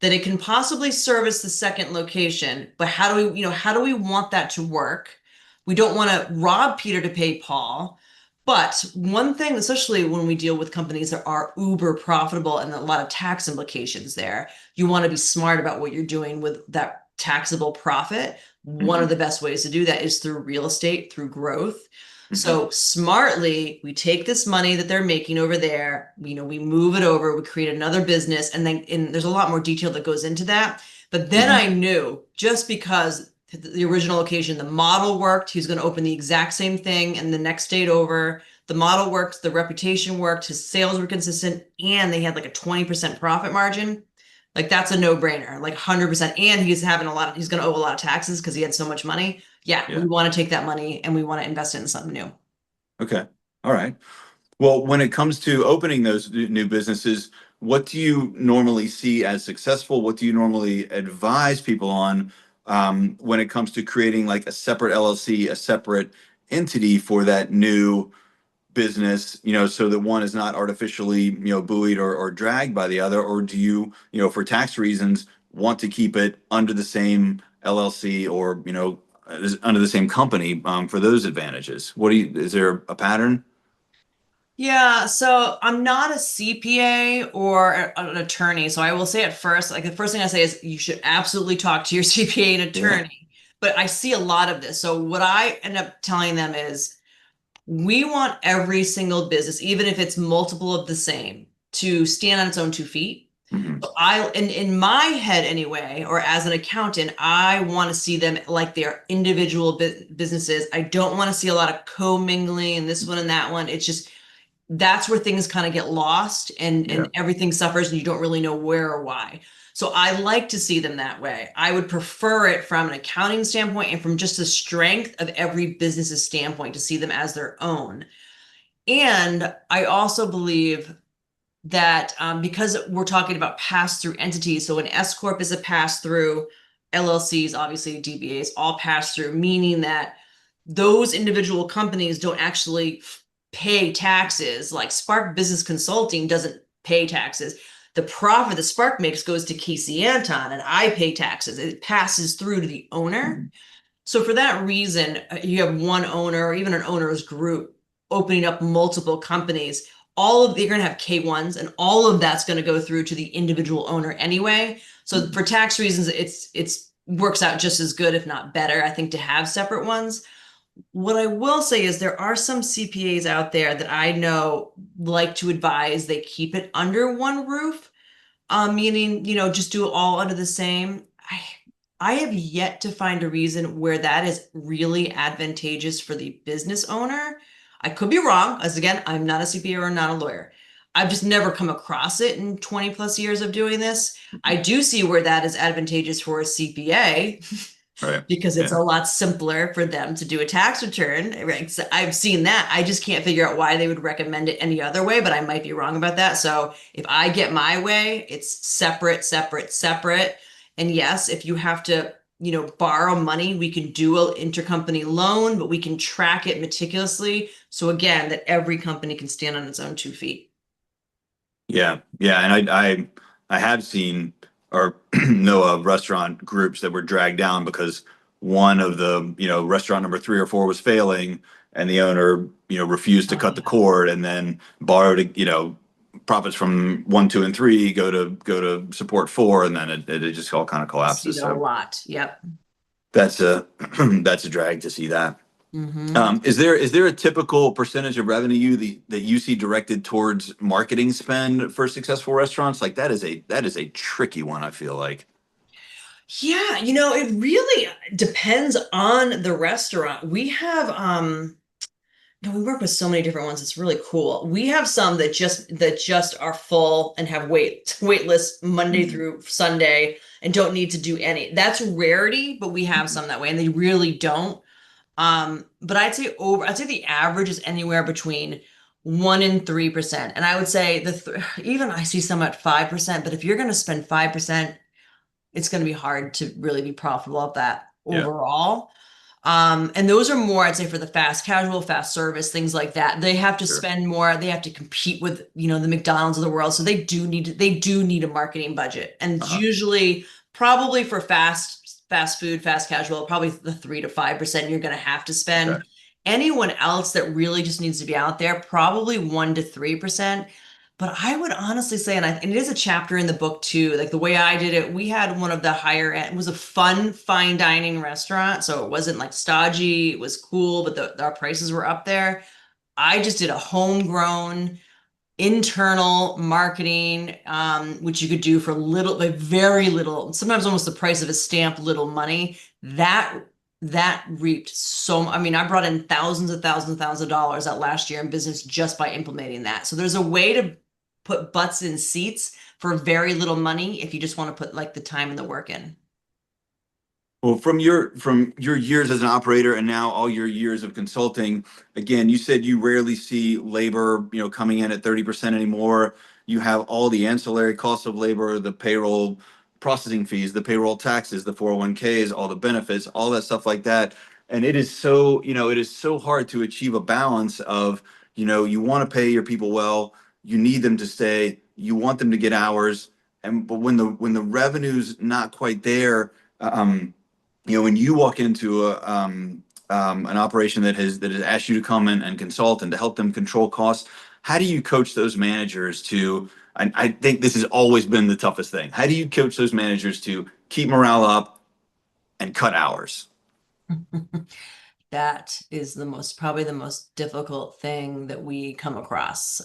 that it can possibly service the second location, but how do we want that to work? We don't want to rob Peter to pay Paul. But one thing, especially when we deal with companies that are uber profitable and a lot of tax implications there, you want to be smart about what you're doing with that taxable profit. One of Hmm. the best ways to do that is through real estate, through growth. Hmm. So smartly, we take this money that they're making over there, we move it over, we create another business, and there's a lot more detail that goes into that. But then Hmm. I knew just because the original location, the model worked, he was going to open the exact same thing and the next state over. The model worked, the reputation worked, his sales were consistent, and they had like a 20% profit margin. Like that's a no-brainer, like 100%. And he's going to owe a lot of taxes because he had so much money. Yeah, we Yeah. want to take that money and we want to invest it in something new. Okay. All right. Well, when it comes to opening those new businesses, what do you normally see as successful? What do you normally advise people on when it comes to creating like a separate LLC, a separate entity for that new business, so that one is not artificially, buoyed or dragged by the other? Or do you, for tax reasons, want to keep it under the same LLC or, under the same company for those advantages? Is there a pattern? Yeah, so I'm not a CPA or an attorney. So I will say at first, like the first thing I say is you should absolutely talk to your CPA and Yeah. attorney. But I see a lot of this. So what I end up telling them is we want every single business, even if it's multiple of the same, to stand on its own 2 feet. Hmm. So in my head anyway, or as an accountant, I want to see them like they're individual businesses. I don't want to see a lot of commingling and this one and that one. It's just that's where things kind of get lost and Yeah. everything suffers and you don't really know where or why. So I like to see them that way. I would prefer it from an accounting standpoint and from just the strength of every business's standpoint to see them as their own. And I also believe that because we're talking about pass-through entities, so an S corp is a pass-through, LLCs, obviously DBAs, all pass-through, meaning that those individual companies don't actually pay taxes. Like Spark Business Consulting doesn't pay taxes. The profit that Spark makes goes to Kasey Anton, and I pay taxes. It passes through to the owner. Mhm. So for that reason, you have one owner or even an owner's group opening up multiple companies. You're going to have K1s, and all of that's going to go through to the individual owner anyway. So Mhm. for tax reasons, it's works out just as good, if not better, I think, to have separate ones. What I will say is there are some CPAs out there that I know like to advise they keep it under one roof. Meaning, just do it all under the same. I have yet to find a reason where that is really advantageous for the business owner. I could be wrong, as again, I'm not a CPA or not a lawyer. I've just never come across it in 20 plus years of doing this. I do see where that is advantageous for a CPA Right. because it's a Yeah. lot simpler for them to do a tax return. Right? So I've seen that. I just can't figure out why they would recommend it any other way, but I might be wrong about that. So if I get my way, it's separate, separate, separate. And yes, if you have to, borrow money, we can do an intercompany loan, but we can track it meticulously. So again, that every company can stand on its own 2 feet. Yeah, yeah, and I have seen or know of restaurant groups that were dragged down because one of the restaurant number three or four was failing, and the owner refused to Oh cut the yeah. cord, and then borrowed profits from one, two, and three go to support four, and then it just all kind of See collapses. that a So lot. Yep. that's a that's a drag to see that. Hmm. Is there a typical percentage of revenue that you see directed towards marketing spend for successful restaurants? Like that is a tricky one, I feel like. Yeah, it really depends on the restaurant. We work with so many different ones. It's really cool. We have some that just are full and have wait lists Monday Mhm. through Sunday and don't need to do any. That's rarity, but we have some that way, and they really don't. But I'd say the average is anywhere between 1% and 3%. And I would say even I see some at 5%, but if you're going to spend 5%, it's going to be hard to really be profitable at that Yeah, overall. And those are more, I'd say, for the fast casual, fast service, things like that. They have to sure. spend more. They have to compete with, the McDonald's of the world. So they do need a marketing budget. And it's Uh-huh. usually probably for fast food, fast casual, probably the 3 to 5% you're going to have to Okay. spend. Anyone else that really just needs to be out there, probably 1 to 3%. But I would honestly say, and it is a chapter in the book too, like the way I did it, we had one of the higher end, it was a fun, fine dining restaurant. So it wasn't like stodgy, it was cool, but our prices were up there. I just did a homegrown internal marketing, which you could do for little, like very little, sometimes almost the price of a stamp, little money. That reaped I mean, I brought in thousands of dollars that last year in business just by implementing that. So there's a way to put butts in seats for very little money if you just want to put like the time and the work in. Well, from your years as an operator and now all your years of consulting, again, you said you rarely see labor, coming in at 30% anymore. You have all the ancillary costs of labor, the payroll processing fees, the payroll taxes, the 401(k)s, all the benefits, all that stuff like that. And it is so hard to achieve a balance of, you want to pay your people well, you need them to stay, you want them to get hours, but when the revenue's not quite there, when you walk into an operation that has asked you to come in and consult and to help them control costs, how do you coach those managers to? I think this has always been the toughest thing. How do you coach those managers to keep morale up and cut hours? That is probably the most difficult thing that we come across.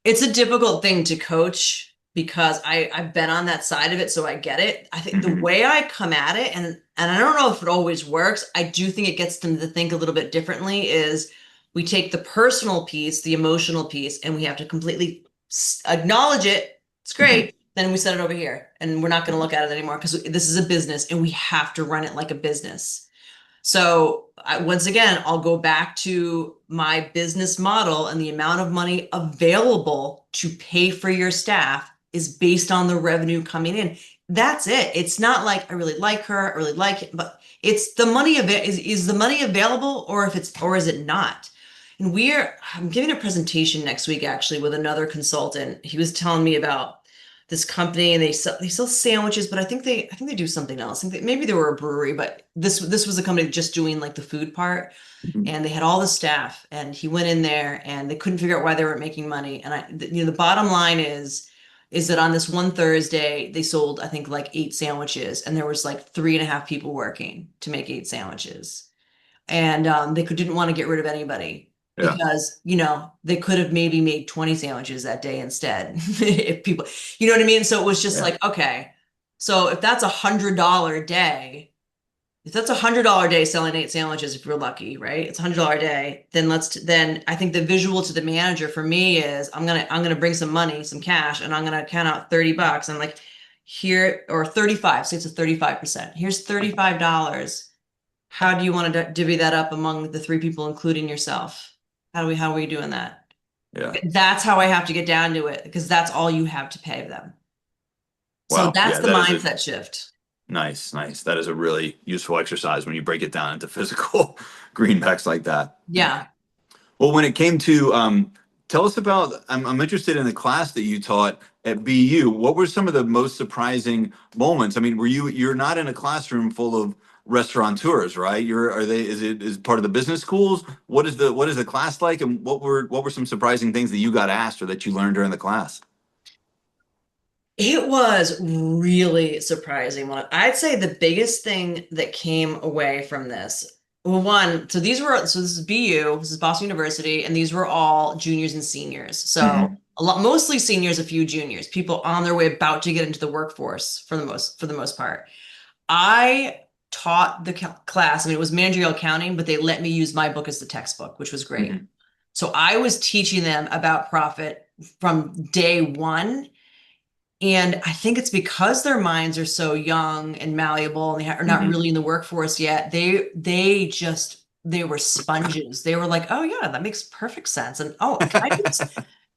It's a difficult thing to coach because I've been on that side of it, so I get it. I think the Mhm. way I come at it, and I don't know if it always works, I do think it gets them to think a little bit differently, is we take the personal piece, the emotional piece, and we have to completely acknowledge it. It's Mhm. great. Then we set it over here, and we're not going to look at it anymore because this is a business and we have to run it like a business. So once again, I'll go back to my business model, and the amount of money available to pay for your staff is based on the revenue coming in. That's it. It's not like I really like her, I really like it, but it's the money of it is the money available, or is it not? And I'm giving a presentation next week actually with another consultant. He was telling me about this company, and they sell sandwiches, but I think they do something else. Maybe they were a brewery, but this was a company just doing like the food part, Mhm. and they had all the staff, and he went in there and they couldn't figure out why they weren't making money. And the bottom line is that on this one Thursday they sold, I think, like 8 sandwiches, and there was like 3.5 people working to make 8 sandwiches, and they didn't want to get rid of anybody. Yeah. because, they could have maybe made 20 sandwiches that day instead. If people, you know what I mean? So it was just Yeah. like, okay, so if that's $100 a day, if that's $100 a day selling 8 sandwiches, if you're lucky, right? It's $100 a day. Then I think the visual to the manager for me is I'm gonna bring some money, some cash, and I'm gonna count out $30. I'm like, here, or 35, so it's a 35%. Here's $35. How do you want to divvy that up among the three people, including yourself? How are we doing that? Yeah. That's how I have to get down to it, because that's all you have to pay them. So Wow. that's Yeah. the That is a mindset shift. nice, nice. That is a really useful exercise when you break it down into physical greenbacks like that. Yeah. Well, when it came to, tell us about, I'm interested in the class that you taught at BU. What were some of the most surprising moments? I mean, you're not in a classroom full of restaurateurs, right? Is part of the business schools? What is the class like? And what were some surprising things that you got asked or that you learned during the class? It was really surprising. I'd say the biggest thing that came away from this, well, one, so this is BU, this is Boston University, and these were all juniors and seniors. So Hmm. mostly seniors, a few juniors, people on their way about to get into the workforce for the most part. I taught the class. I mean, it was managerial accounting, but they let me use my book as the textbook, which was great. Hmm. So I was teaching them about profit from day one. And I think it's because their minds are so young and malleable, and they are not Hmm. really in the workforce yet. They were sponges. They were like, "Oh yeah, that makes perfect sense." And, "Oh,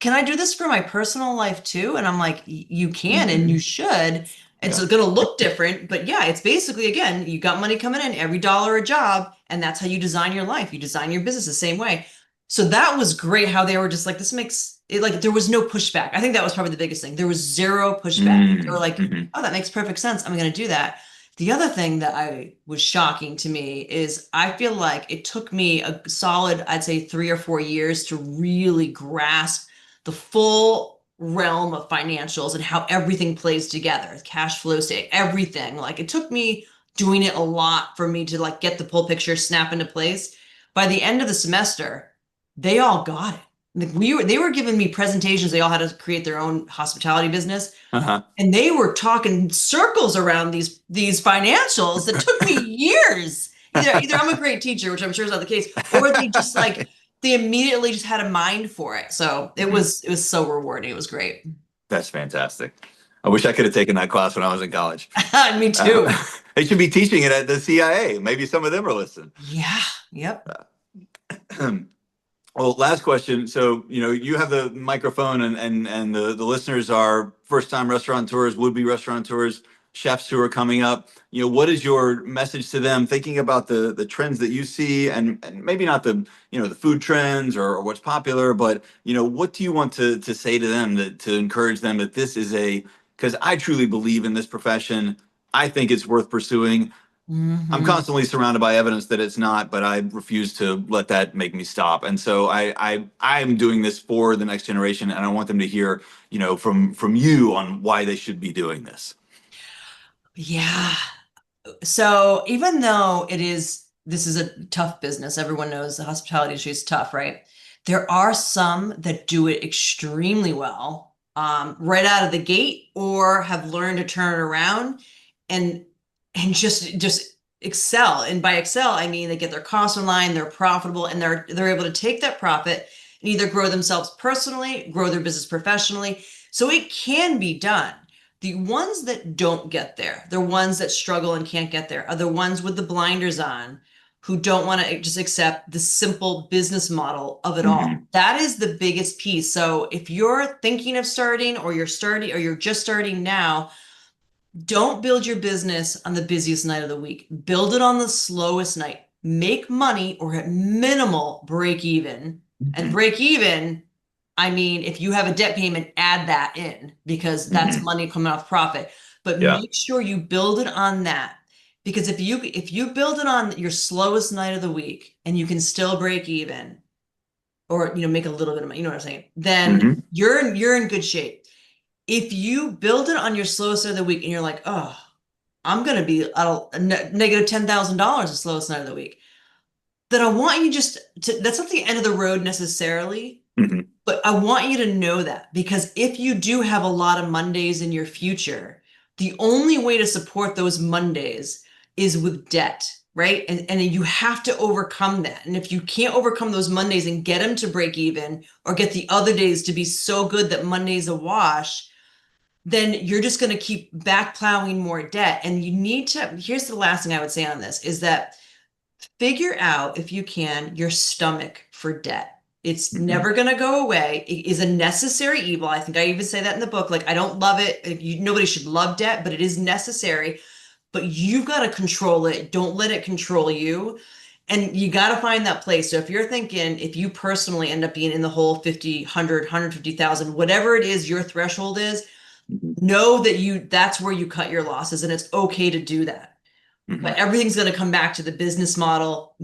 can I do this for my personal life too?" And I'm like, You can and you Hmm. should. It's Yeah. going to look different, but yeah, it's basically, again, you got money coming in, every dollar a job, and that's how you design your life. You design your business the same way. So that was great how they were just like, this makes it, like, there was no pushback. I think that was probably the biggest thing. There was zero pushback. They were like, Mm-hmm. "Oh, that makes perfect sense. I'm going to do that." The other thing that I was shocking to me is I feel like it took me a solid, I'd say, 3 or 4 years to really grasp the full realm of financials and how everything plays together, cash flow state, everything. Like, it took me doing it a lot for me to like get the full picture, snap into place. By the end of the semester, they all got it. Like, they were giving me presentations. They all had to create their own hospitality business, Uh-huh. and they were talking circles around these financials that took me years. Either I'm a great teacher, which I'm sure is not the case, or they just like they immediately just had a mind for it. So Hmm. it was so rewarding. It was great. That's fantastic. I wish I could have taken that class when I was in college. Me too. They should be teaching it at the CIA. Maybe some of them are listening. Yeah. Yep. Well, last question. So, you have the microphone, and the listeners are first-time restaurateurs, would-be restaurateurs, chefs who are coming up. What is your message to them, thinking about the trends that you see, and maybe not the food trends or what's popular, but what do you want to say to them to encourage them that this is because I truly believe in this profession. I think it's worth pursuing. I'm Hmm. constantly surrounded by evidence that it's not, but I refuse to let that make me stop. And so I'm doing this for the next generation, and I want them to hear, from you on why they should be doing this. Yeah. So even though this is a tough business, everyone knows the hospitality industry is tough, right? There are some that do it extremely well, right out of the gate, or have learned to turn it around and just excel. And by excel, I mean they get their costs in line, they're profitable, and they're able to take that profit and either grow themselves personally, grow their business professionally. So it can be done. The ones that don't get there, the ones that struggle and can't get there, are the ones with the blinders on, who don't want to just accept the simple business model of it all. Hmm. That is the biggest piece. So if you're thinking of starting, or you're just starting now, don't build your business on the busiest night of the week. Build it on the slowest night. Make money, or at minimal break even. And Hmm. break even, I mean, if you have a debt payment, add that in, because that's Hmm. money coming off profit. But Yeah. make sure you build it on that. Because if you build it on your slowest night of the week and you can still break even, or make a little bit of money, you know what I'm saying, then Hmm. you're in good shape. If you build it on your slowest night of the week and you're like, "Oh, I'm gonna be at negative $10,000 the slowest night of the week," that I want you just to, that's not the end of the road necessarily, Mhm. but I want you to know that, because if you do have a lot of Mondays in your future, the only way to support those Mondays is with debt, right? And you have to overcome that. And if you can't overcome those Mondays and get them to break even, or get the other days to be so good that Monday's a wash, then you're just going to keep back plowing more debt. And you need to, here's the last thing I would say on this, is that figure out, if you can, your stomach for debt. It's Mhm. never going to go away. It is a necessary evil. I think I even say that in the book. Like, I don't love it. Nobody should love debt, but it is necessary. But you've got to control it. Don't let it control you. And you got to find that place. So if you're thinking, if you personally end up being in the hole 50, 100, 150,000, whatever it is your threshold is, Mhm. know that that's where you cut your losses, and it's okay to do that. But Mhm. everything's going to come back to the business model,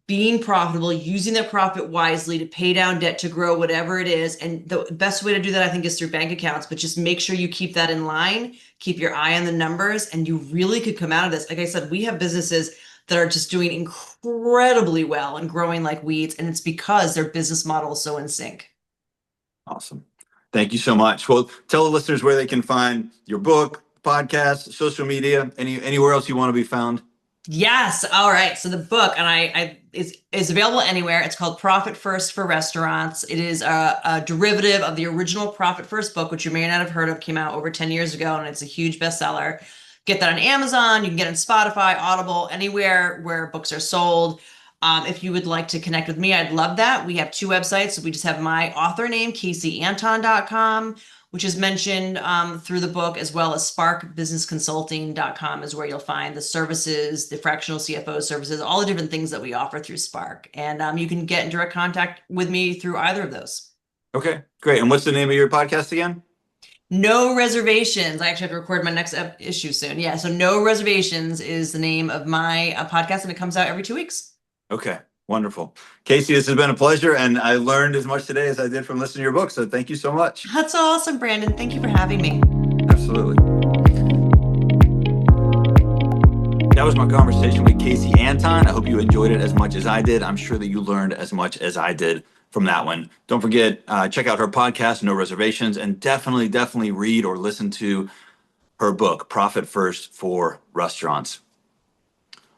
being profitable, using that profit wisely to pay down debt, to grow whatever it is. And the best way to do that, I think, is through bank accounts, but just make sure you keep that in line, keep your eye on the numbers, and you really could come out of this. Like I said, we have businesses that are just doing incredibly well and growing like weeds, and it's because their business model is so in sync. Awesome. Thank you so much. Well, tell the listeners where they can find your book, podcast, social media, anywhere else you want to be found. Yes. All right. So the book, and is available anywhere. It's called Profit First for Restaurants. It is a derivative of the original Profit First book, which you may not have heard of. Came out over 10 years ago, and it's a huge bestseller. Get that on Amazon. You can get it on Spotify, Audible, anywhere where books are sold. If you would like to connect with me, I'd love that. We have two websites. So we just have my author name, KaseyAnton.com, which is mentioned through the book, as well as sparkbusinessconsulting.com is where you'll find the services, the fractional CFO services, all the different things that we offer through Spark. And you can get in direct contact with me through either of those. Okay, great. And what's the name of your podcast again? No Reservations. I actually have to record my next issue soon. Yeah, so No Reservations is the name of my podcast, and it comes out every 2 weeks. Okay, wonderful. Kasey, this has been a pleasure, and I learned as much today as I did from listening to your book. So thank you so much. That's awesome, Brandon. Thank you for having me. Absolutely. That was my conversation with Kasey Anton. I hope you enjoyed it as much as I did. I'm sure that you learned as much as I did from that one. Don't forget, check out her podcast, No Reservations, and definitely read or listen to her book, Profit First for Restaurants.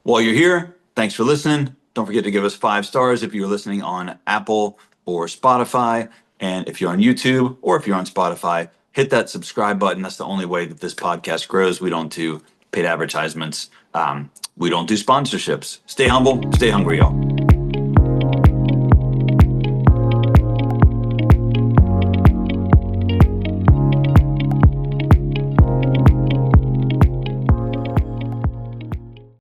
While you're here, thanks for listening. Don't forget to give us 5 stars if you're listening on Apple or Spotify. And if you're on YouTube or if you're on Spotify, hit that subscribe button. That's the only way that this podcast grows. We don't do paid advertisements. We don't do sponsorships. Stay humble, stay hungry, y'all.